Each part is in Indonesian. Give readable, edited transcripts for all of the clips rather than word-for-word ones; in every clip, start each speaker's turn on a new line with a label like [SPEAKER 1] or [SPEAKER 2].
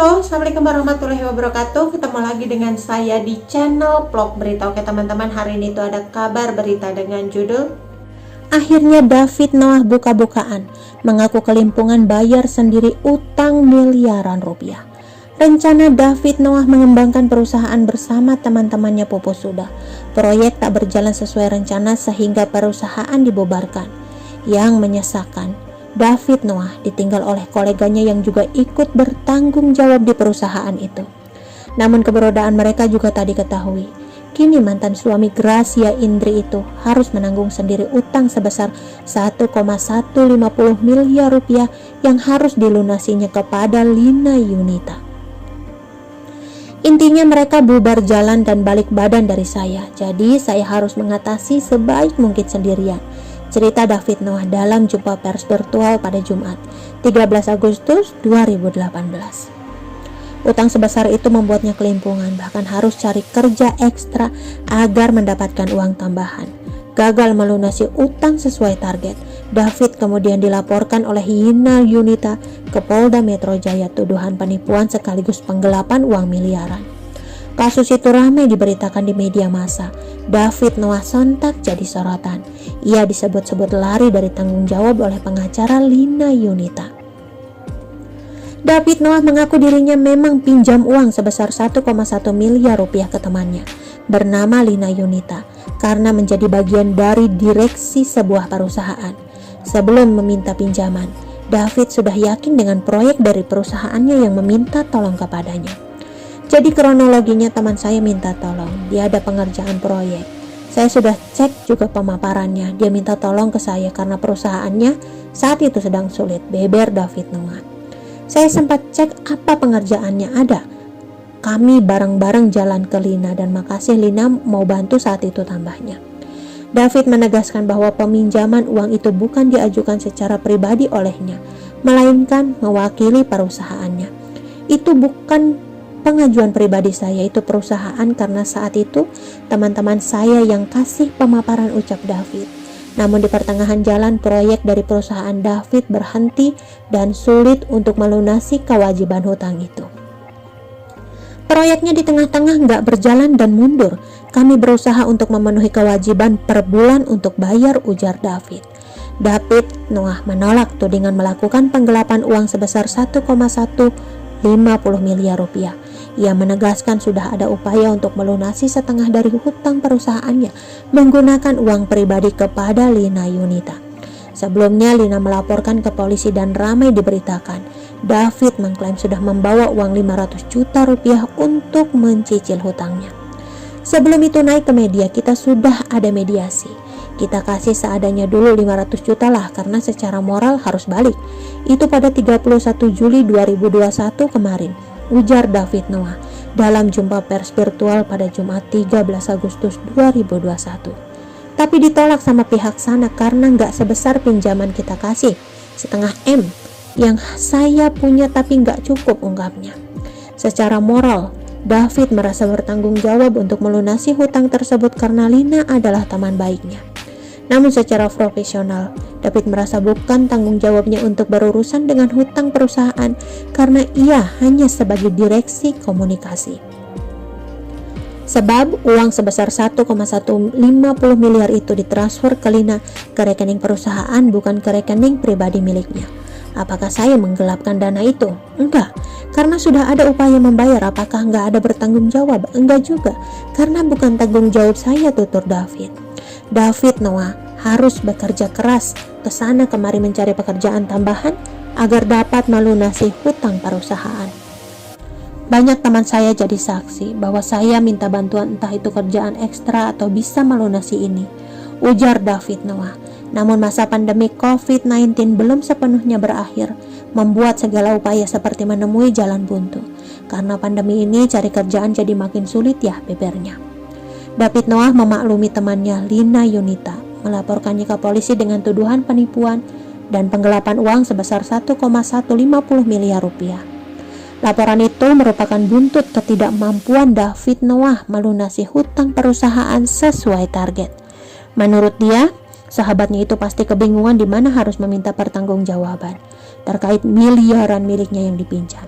[SPEAKER 1] Halo, Assalamualaikum warahmatullahi wabarakatuh. Ketemu lagi dengan saya di channel vlog berita. Oke teman-teman, hari ini tuh ada kabar berita dengan judul akhirnya David Noah buka-bukaan mengaku kelimpungan bayar sendiri utang miliaran rupiah. Rencana David Noah mengembangkan perusahaan bersama teman-temannya pupus sudah. Proyek tak berjalan sesuai rencana sehingga perusahaan dibubarkan. Yang menyesakan, David Noah ditinggal oleh koleganya yang juga ikut bertanggung jawab di perusahaan itu. Namun keberadaan mereka juga tak diketahui. Kini mantan suami Gracia Indri itu harus menanggung sendiri utang sebesar 1,150 miliar rupiah yang harus dilunasinya kepada Lina Yunita. Intinya mereka bubar jalan dan balik badan dari saya. Jadi saya harus mengatasi sebaik mungkin sendirian. Cerita David Noah dalam jumpa pers virtual pada Jumat 13 Agustus 2018. Utang sebesar itu membuatnya kelimpungan, bahkan harus cari kerja ekstra agar mendapatkan uang tambahan. Gagal melunasi utang sesuai target, David kemudian dilaporkan oleh Lina Yunita ke Polda Metro Jaya tuduhan penipuan sekaligus penggelapan uang miliaran. Kasus itu ramai diberitakan di media massa. David Noah sontak jadi sorotan. Ia disebut-sebut lari dari tanggung jawab oleh pengacara Lina Yunita. David Noah mengaku dirinya memang pinjam uang sebesar 1,1 miliar rupiah ke temannya bernama Lina Yunita karena menjadi bagian dari direksi sebuah perusahaan. Sebelum meminta pinjaman, David sudah yakin dengan proyek dari perusahaannya yang meminta tolong kepadanya. Jadi kronologinya, teman saya minta tolong, dia ada pengerjaan proyek. Saya sudah cek juga pemaparannya, dia minta tolong ke saya karena perusahaannya saat itu sedang sulit, beber David Noah. Saya sempat cek apa pengerjaannya ada. Kami bareng-bareng jalan ke Lina dan makasih Lina mau bantu saat itu tambahnya. David menegaskan bahwa peminjaman uang itu bukan diajukan secara pribadi olehnya, melainkan mewakili perusahaannya. Itu bukan pengajuan pribadi saya, itu perusahaan karena saat itu teman-teman saya yang kasih pemaparan, ucap David. Namun di pertengahan jalan proyek dari perusahaan David berhenti dan sulit untuk melunasi kewajiban hutang itu. Proyeknya di tengah-tengah nggak berjalan dan mundur. Kami berusaha untuk memenuhi kewajiban per bulan untuk bayar, ujar David. David Noah menolak tudingan melakukan penggelapan uang sebesar 1,150 miliar rupiah. Ia menegaskan sudah ada upaya untuk melunasi setengah dari hutang perusahaannya menggunakan uang pribadi kepada Lina Yunita. Sebelumnya Lina melaporkan ke polisi dan ramai diberitakan. David mengklaim sudah membawa uang 500 juta rupiah untuk mencicil hutangnya. Sebelum itu naik ke media, kita sudah ada mediasi. Kita kasih seadanya dulu 500 juta lah karena secara moral harus balik. Itu pada 31 Juli 2021 kemarin, ujar David Noah dalam jumpa pers virtual pada Jumat 13 Agustus 2021. Tapi ditolak sama pihak sana karena nggak sebesar pinjaman kita kasih, 0,5 M yang saya punya tapi nggak cukup, ungkapnya. Secara moral, David merasa bertanggung jawab untuk melunasi hutang tersebut karena Lina adalah teman baiknya. Namun secara profesional, David merasa bukan tanggung jawabnya untuk berurusan dengan hutang perusahaan karena ia hanya sebagai direksi komunikasi. Sebab uang sebesar 1,150 miliar itu ditransfer ke Lina ke rekening perusahaan, bukan ke rekening pribadi miliknya. Apakah saya menggelapkan dana itu? Enggak, karena sudah ada upaya membayar. Apakah enggak ada bertanggung jawab? Enggak juga, karena bukan tanggung jawab saya, tutur David. David Noah harus bekerja keras kesana kemari mencari pekerjaan tambahan agar dapat melunasi hutang perusahaan. Banyak teman saya jadi saksi bahwa saya minta bantuan entah itu kerjaan ekstra atau bisa melunasi ini, ujar David Noah. Namun masa pandemi COVID-19 belum sepenuhnya berakhir, membuat segala upaya seperti menemui jalan buntu. Karena pandemi ini cari kerjaan jadi makin sulit ya, bebernya. David Noah memaklumi temannya Lina Yunita, melaporkannya ke polisi dengan tuduhan penipuan dan penggelapan uang sebesar 1,150 miliar rupiah. Laporan itu merupakan buntut ketidakmampuan David Noah melunasi hutang perusahaan sesuai target. Menurut dia, sahabatnya itu pasti kebingungan di mana harus meminta pertanggungjawaban terkait miliaran miliknya yang dipinjam.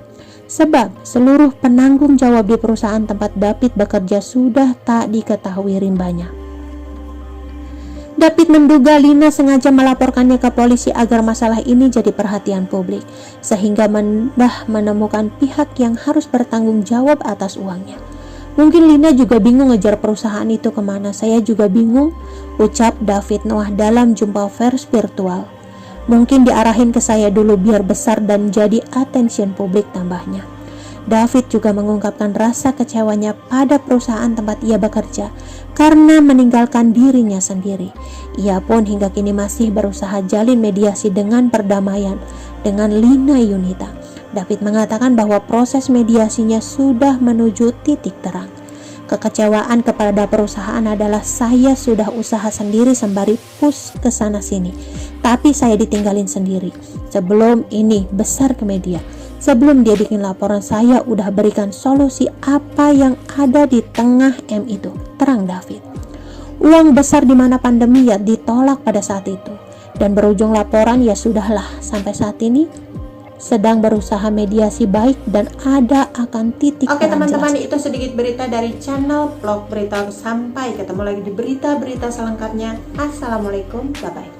[SPEAKER 1] Sebab seluruh penanggung jawab di perusahaan tempat David bekerja sudah tak diketahui rimbanya. David menduga Lina sengaja melaporkannya ke polisi agar masalah ini jadi perhatian publik, sehingga mudah menemukan pihak yang harus bertanggung jawab atas uangnya. Mungkin Lina juga bingung ngejar perusahaan itu kemana. Saya juga bingung, ucap David Noah dalam jumpa pers virtual. Mungkin diarahin ke saya dulu biar besar dan jadi attention publik, tambahnya. David juga mengungkapkan rasa kecewanya pada perusahaan tempat ia bekerja karena meninggalkan dirinya sendiri. Ia pun hingga kini masih berusaha jalin mediasi dengan perdamaian dengan Lina Yunita. David mengatakan bahwa proses mediasinya sudah menuju titik terang. Kekecewaan kepada perusahaan adalah saya sudah usaha sendiri sembari push ke sana sini, tapi saya ditinggalin sendiri. Sebelum ini besar ke media, sebelum dia bikin laporan, saya udah berikan solusi apa yang ada di tengah M itu, terang David. Uang besar di mana pandemi ya ditolak pada saat itu, dan berujung laporan ya sudahlah. Sampai saat ini sedang berusaha mediasi baik dan ada akan titik. Oke teman-teman, itu sedikit berita dari channel Vlog Berita. Sampai ketemu lagi di berita-berita selengkapnya. Assalamualaikum, bye-bye.